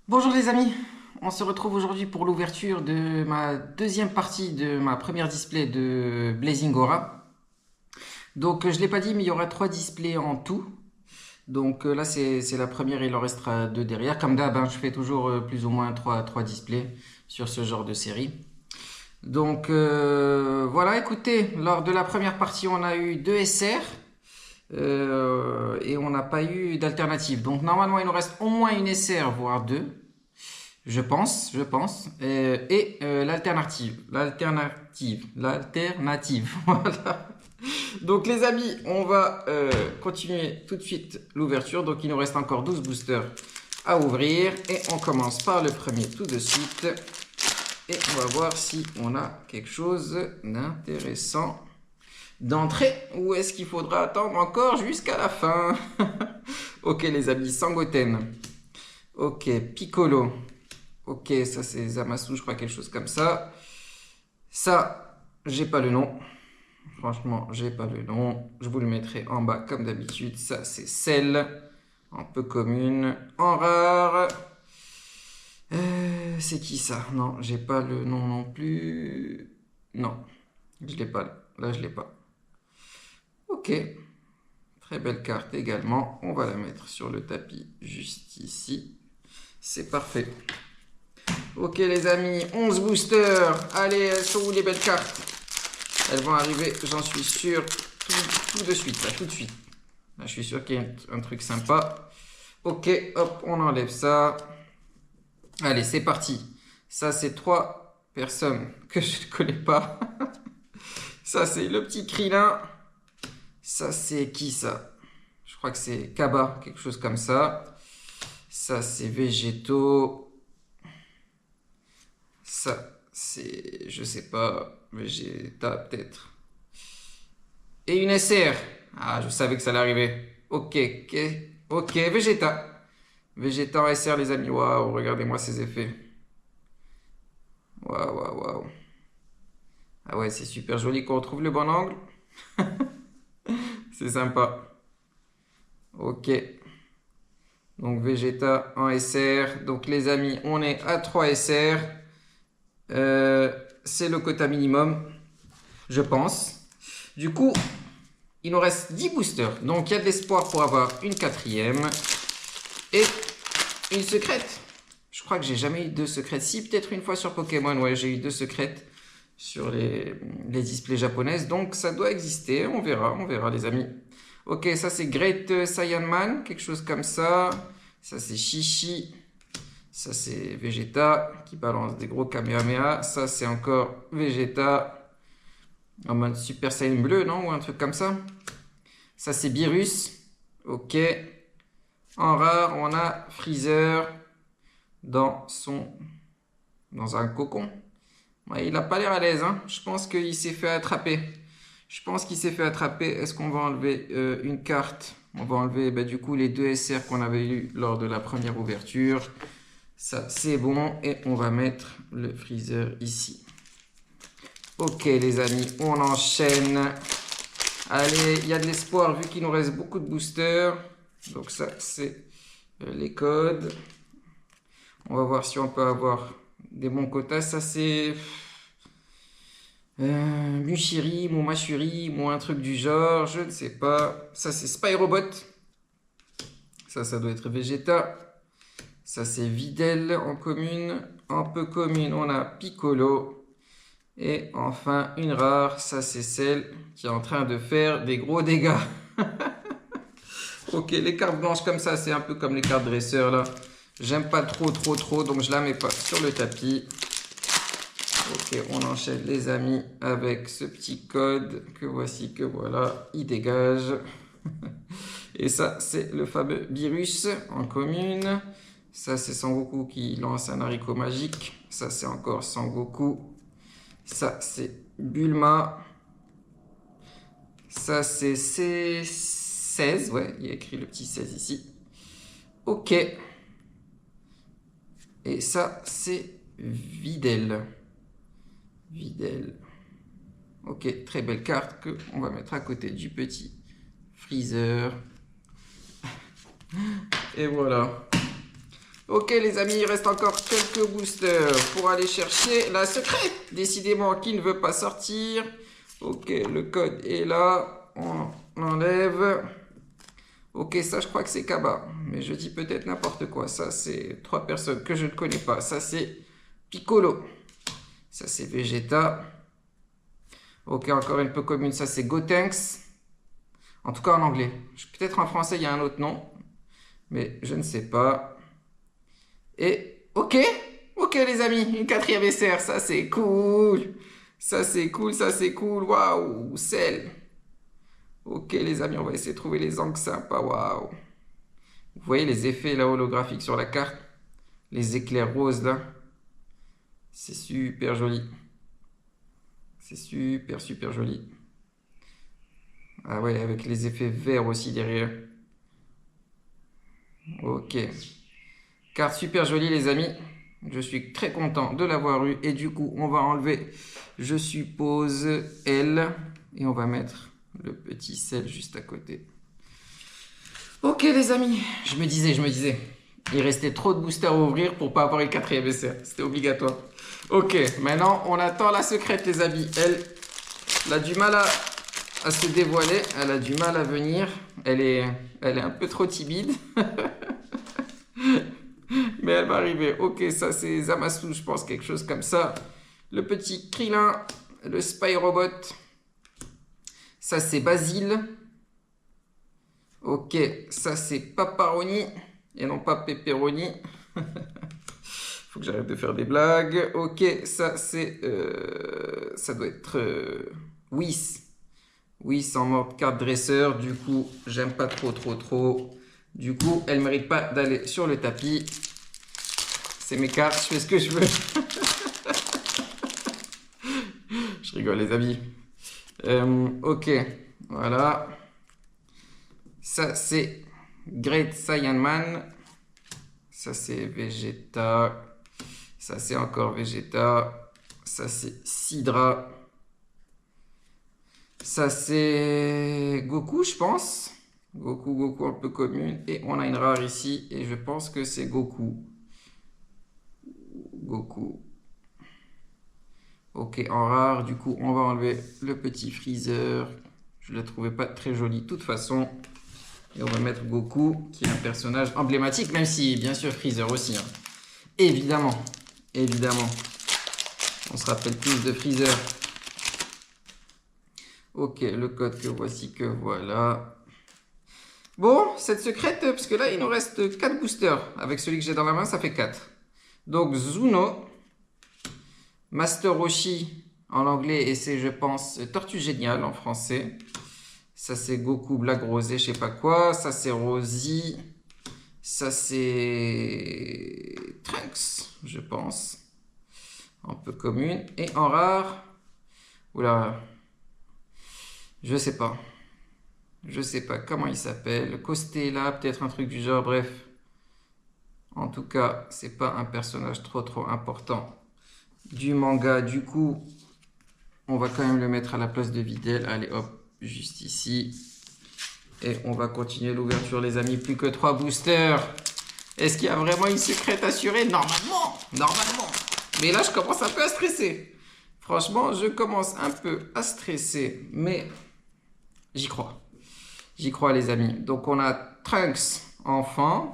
Bonjour les amis, on se retrouve aujourd'hui pour l'ouverture de ma deuxième partie de ma première display de Blazing Aura. Donc je ne l'ai pas dit mais il y aura trois displays en tout. Donc là c'est la première, il en restera deux derrière. Comme d'hab, hein, je fais toujours plus ou moins trois displays sur ce genre de série. Donc voilà, écoutez, lors de la première partie on a eu deux SR. Et on n'a pas eu d'alternative. Donc normalement il nous reste au moins une SR, voire deux. Je pense. L'alternative. Voilà. Donc les amis, on va continuer tout de suite l'ouverture. Donc il nous reste encore 12 boosters à ouvrir. Et on commence par le premier tout de suite. Et on va voir si on a quelque chose d'intéressant d'entrée. Ou est-ce qu'il faudra attendre encore jusqu'à la fin? Ok les amis, Sangoten. Ok, Piccolo. Ok, ça c'est Zamasu, je crois, quelque chose comme ça. Ça, j'ai pas le nom. Franchement, j'ai pas le nom. Je vous le mettrai en bas comme d'habitude. Ça, c'est Cell. En peu commune. En rare. C'est qui ça? Non, j'ai pas le nom non plus. Non, je l'ai pas. Là, je l'ai pas. Ok. Très belle carte également. On va la mettre sur le tapis juste ici. C'est parfait. Ok les amis, 11 boosters. Allez, elles sont où les belles cartes? Elles vont arriver, j'en suis sûr, tout de suite, là, tout de suite. Là, je suis sûr qu'il y a un truc sympa. Ok, hop, on enlève ça. Allez, c'est parti. Ça, c'est trois personnes que je ne connais pas. Ça, c'est le petit Krillin. Ça, c'est qui ça? Je crois que c'est Kaba, quelque chose comme ça. Ça, c'est Végétaux. Ça, c'est, je sais pas, Vegeta peut-être. Et une SR. Ah, je savais que ça allait arriver. Ok, ok, ok, Vegeta. Vegeta en SR, les amis. Waouh, regardez-moi ces effets. Waouh, waouh, waouh. Ah ouais, c'est super joli qu'on retrouve le bon angle. C'est sympa. Ok. Donc Vegeta en SR. Donc les amis, on est à 3 SR. C'est le quota minimum, je pense. Du coup, il nous reste 10 boosters. Donc, il y a de l'espoir pour avoir une quatrième. Et une secrète. Je crois que j'ai jamais eu deux secrètes. Si, peut-être une fois sur Pokémon. Ouais, j'ai eu deux secrètes sur les displays japonaises. Donc, ça doit exister. On verra, les amis. Ok, ça, c'est Great Saiyan Man. Quelque chose comme ça. Ça, c'est Shishi. Ça, c'est Vegeta qui balance des gros Kamehameha. Ça, c'est encore Vegeta en mode Super Saiyan bleu, non? Ou un truc comme ça. Ça, c'est Beerus. Ok. En rare, on a Freezer dans un cocon. Ouais, il n'a pas l'air à l'aise, hein. Je pense qu'il s'est fait attraper. Est-ce qu'on va enlever une carte? On va enlever du coup les deux SR qu'on avait eu lors de la première ouverture. Ça, c'est bon. Et on va mettre le Freezer ici. Ok, les amis, on enchaîne. Allez, il y a de l'espoir vu qu'il nous reste beaucoup de boosters. Donc ça, c'est les codes. On va voir si on peut avoir des bons quotas. Ça, c'est Mushiri, ou Mashuri, ou un truc du genre. Je ne sais pas. Ça, c'est Spyrobot. Ça doit être Vegeta. Ça, c'est Videl en commune. En peu commune, on a Piccolo. Et enfin, une rare. Ça, c'est celle qui est en train de faire des gros dégâts. Ok, les cartes blanches comme ça, c'est un peu comme les cartes dresseurs là. J'aime pas trop, donc je la mets pas sur le tapis. Ok, on enchaîne les amis avec ce petit code que voici, que voilà, il dégage. Et ça, c'est le fameux virus en commune. Ça, c'est Sangoku qui lance un haricot magique. Ça, c'est encore Sangoku. Ça, c'est Bulma. Ça, c'est C16. Ouais, il y a écrit le petit 16 ici. Ok. Et ça, c'est Videl. Videl. Ok, très belle carte que on va mettre à côté du petit Freezer. Et voilà. Ok les amis, il reste encore quelques boosters pour aller chercher la secrète. Décidément, qui ne veut pas sortir. Ok, le code est là. On enlève. Ok, ça je crois que c'est Kaba. Mais je dis peut-être n'importe quoi. Ça c'est 3 personnes que je ne connais pas. Ça c'est Piccolo. Ça c'est Vegeta. Ok, encore une peu commune. Ça c'est Gotenks. En tout cas en anglais. Peut-être en français il y a un autre nom. Mais je ne sais pas. Et ok, ok les amis, une 4e SR, ça c'est cool. Ça c'est cool, ça c'est cool. Waouh, Cell. Ok les amis, on va essayer de trouver les angles sympas. Waouh. Vous voyez les effets là holographiques sur la carte? Les éclairs roses là. C'est super joli. C'est super super joli. Ah ouais, avec les effets verts aussi derrière. Ok. Carte super jolie les amis. Je suis très content de l'avoir eu. Et du coup, on va enlever, je suppose, L. Et on va mettre le petit sel juste à côté. Ok les amis, je me disais. Il restait trop de boosters à ouvrir pour pas avoir une 4e SR. C'était obligatoire. Ok, maintenant on attend la secrète les amis. Elle a du mal à se dévoiler. Elle a du mal à venir. Elle est un peu trop timide. Mais elle va arriver. Ok, ça c'est Zamasu, je pense, quelque chose comme ça. Le petit Krillin, le Spy Robot. Ça c'est Basile. Ok, ça c'est Paparoni et non pas Pepperoni. Faut que j'arrête de faire des blagues. Ok, ça c'est... ça doit être Whis. Whis en mode carte dresseur. Du coup, j'aime pas trop. Du coup, elle mérite pas d'aller sur le tapis. C'est mes cartes, je fais ce que je veux. Je rigole les amis. Ok, voilà. Ça c'est Great Saiyan Man. Ça c'est Vegeta. Ça c'est encore Vegeta. Ça c'est Sidra. Ça c'est Goku je pense. Goku un peu commune. Et on a une rare ici. Et je pense que c'est Goku. Ok, en rare, du coup, on va enlever le petit Freezer. Je ne le trouvais pas très joli de toute façon. Et on va mettre Goku, qui est un personnage emblématique, même si, bien sûr, Freezer aussi. Hein. Évidemment. On se rappelle tous de Freezer. Ok, le code que voici, que voilà. Bon, cette secrète, parce que là, il nous reste 4 boosters. Avec celui que j'ai dans la main, ça fait 4. Donc, Zuno. Master Roshi en anglais et c'est, je pense, Tortue Géniale en français. Ça, c'est Goku, Black Rosé, je sais pas quoi. Ça, c'est Rosie. Ça, c'est Trunks, je pense. Un peu commune. Et en rare... Oula. Je sais pas. Je sais pas comment il s'appelle. Costella, peut-être un truc du genre, bref. En tout cas, c'est pas un personnage trop important du manga. Du coup, on va quand même le mettre à la place de Videl. Allez, hop, juste ici. Et on va continuer l'ouverture, les amis. Plus que 3 boosters. Est-ce qu'il y a vraiment une secrète assurée? Normalement. Mais là, je commence un peu à stresser. Franchement, je commence un peu à stresser. Mais j'y crois. J'y crois, les amis. Donc, on a Trunks, enfant.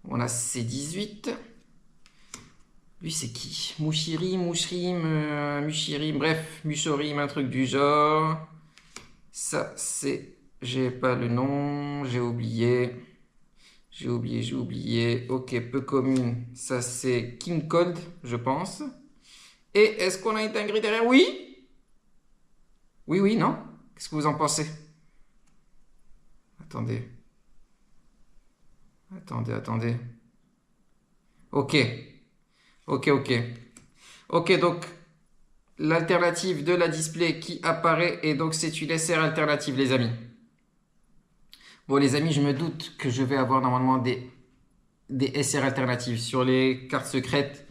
On a C18. Lui, c'est qui? Mushirim, Mushirim, bref, Mushorim, un truc du genre. Ça, c'est... J'ai pas le nom, j'ai oublié. Ok, peu commune. Ça, c'est King Cold, je pense. Et est-ce qu'on a une dinguerie derrière? Oui? Oui, non? Qu'est-ce que vous en pensez? Attendez. Ok. Ok, donc l'alternative de la display qui apparaît et donc c'est une SR alternative les amis. Bon les amis, je me doute que je vais avoir normalement des SR alternatives sur les cartes secrètes.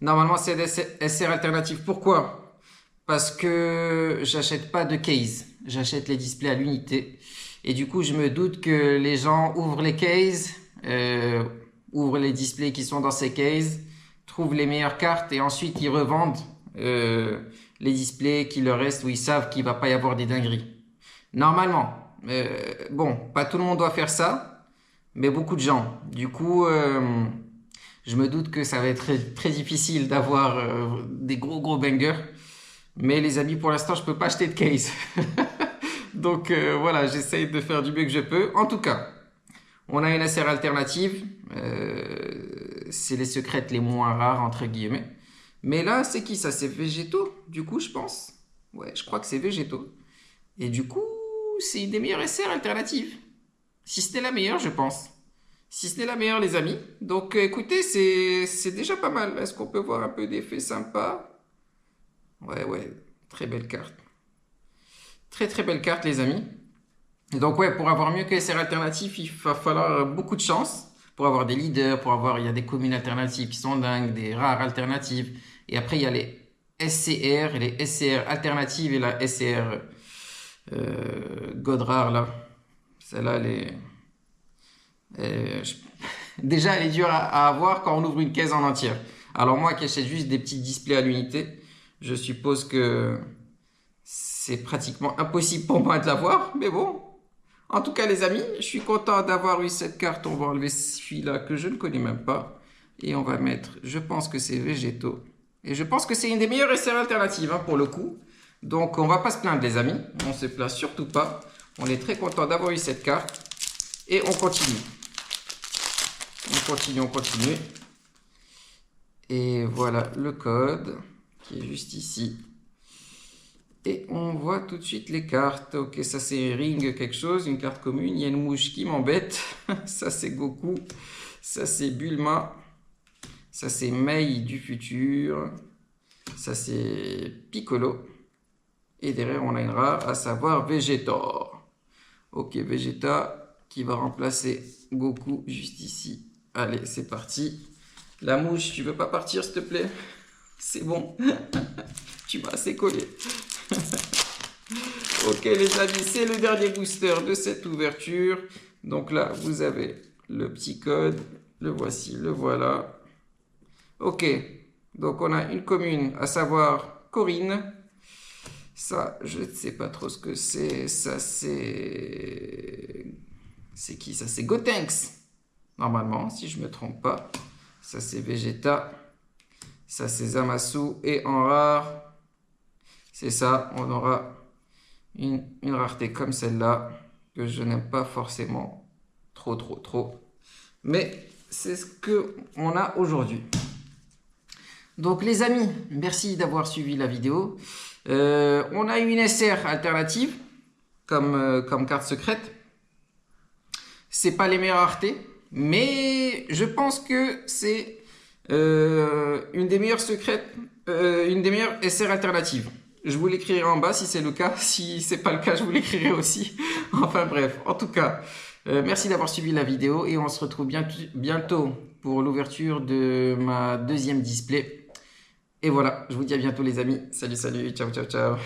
Normalement c'est des SR alternatives. Pourquoi? Parce que j'achète pas de case. J'achète les displays à l'unité. Et du coup je me doute que les gens ouvrent les cases ouvrent les displays qui sont dans ces cases, trouvent les meilleures cartes et ensuite ils revendent les displays qui leur restent où ils savent qu'il va pas y avoir des dingueries. Normalement, bon, pas tout le monde doit faire ça, mais beaucoup de gens. Du coup, je me doute que ça va être très, très difficile d'avoir des gros bangers. Mais les amis, pour l'instant, je peux pas acheter de case. Donc voilà, j'essaye de faire du mieux que je peux. En tout cas, on a une SR alternative. C'est les secrètes les moins rares, entre guillemets. Mais là, c'est qui ça? C'est Végétaux, du coup, je pense. Ouais, je crois que c'est Végétaux. Et du coup, c'est une des meilleures SR alternatives. Si ce n'est la meilleure, je pense. Si ce n'est la meilleure, les amis. Donc écoutez, c'est déjà pas mal. Est-ce qu'on peut voir un peu d'effet sympa? Ouais, très belle carte. Très belle carte, les amis. Et donc ouais, pour avoir mieux que SR alternatif, il va falloir beaucoup de chance. Pour avoir des leaders, il y a des communes alternatives qui sont dingues, des rares alternatives. Et après, il y a les SCR et les SCR alternatives et la SCR God rare, là. Celle-là, déjà, elle est dure à avoir quand on ouvre une caisse en entière. Alors moi qui achète juste des petits displays à l'unité, je suppose que c'est pratiquement impossible pour moi de l'avoir. Mais bon, en tout cas les amis, je suis content d'avoir eu cette carte. On va enlever celui-là que je ne connais même pas. Et on va mettre, je pense que c'est Végétaux. Et je pense que c'est une des meilleures SR alternatives pour le coup. Donc on va pas se plaindre les amis. On se plaint surtout pas. On est très content d'avoir eu cette carte. Et on continue. On continue. Et voilà le code qui est juste ici. Et on voit tout de suite les cartes. Ok, ça c'est Ring quelque chose, une carte commune. Il y a une mouche qui m'embête. Ça c'est Goku. Ça c'est Bulma. Ça c'est Mei du futur. Ça c'est Piccolo. Et derrière on a une rare, à savoir Végétor. Ok, Vegeta qui va remplacer Goku juste ici. Allez, c'est parti. La mouche, tu veux pas partir s'il te plaît? C'est bon. Tu m'as assez collé. Ok les amis, c'est le dernier booster de cette ouverture. Donc là, vous avez le petit code. Le voici, le voilà. Ok, donc on a une commune, à savoir Corinne. Ça, je ne sais pas trop ce que c'est. Ça, c'est... C'est qui ça? C'est Gotenks. Normalement, si je ne me trompe pas. Ça, c'est Vegeta. Ça, c'est Zamasu. Et en rare, c'est ça. On aura une rareté comme celle-là, que je n'aime pas forcément trop. Mais c'est ce qu'on a aujourd'hui. Donc les amis, merci d'avoir suivi la vidéo. On a une SR alternative comme carte secrète. C'est pas les meilleures raretés, mais je pense que c'est une des meilleures secrètes, une des meilleures SR alternatives. Je vous l'écrirai en bas si c'est le cas. Si c'est pas le cas, je vous l'écrirai aussi. Enfin bref, en tout cas, merci d'avoir suivi la vidéo et on se retrouve bientôt pour l'ouverture de ma deuxième display. Et voilà, je vous dis à bientôt les amis. Salut, ciao.